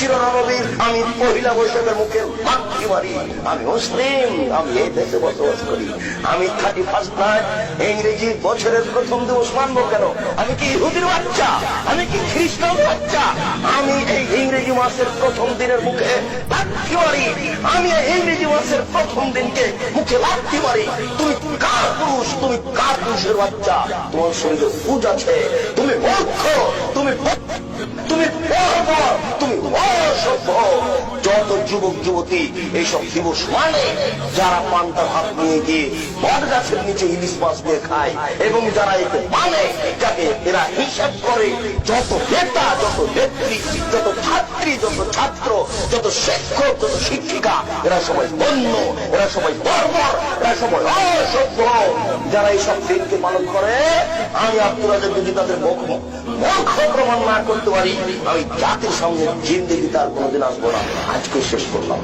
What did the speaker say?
চিরনবীর আমি পহিলা বৈশাখের মুখে মাটি মারি। আমি মুসলিম, আমি এই দেশে বসবাস করি। আমি 31 নাইট ইংরেজি বছরের প্রথম দিবস মানবো কেন? আমি কি ইহুদির বাচ্চা? আমি কি খ্রিস্টান বাচ্চা? আমি এই ইংরেজি মাসের প্রথম দিনের মুখে লাথি মারি। আমি এই ইংরেজি মাসের প্রথম দিনকে মুখে লাথি মারি। তুমি কার পুরুষ? তুমি কার পুরুষের বাচ্চা? তোমার শরীরে পুজ আছে, তুমি মূর্খ, তুমি তুমি অসভ্য। যত যুবক যুবতী এইসব দিবস মানে যারা পান্তা ভাত নিয়ে গিয়ে বট গাছের নিচে ইলিশ মাছ দিয়ে খায়, এবং যারা একে মানে যাকে এরা হিসাব করে, যত নেতা, যত নেত্রী, যত ছাত্রী, যত ছাত্র, যত শিক্ষক, যত শিক্ষিকা, এরা সবাই বন্য, এরা সবাই বর্বর, এরা সবাই অসভ্য। যারা এইসব দিনকে পালন করে, আমি আব্দুল রাজ্জাক যদি তাদের মূর্খ প্রমাণ না করতে পারি, আমি জাতির সামনে জিন্দেগি তার কোনোদিন আসবো না। আজকে শেষ করলাম।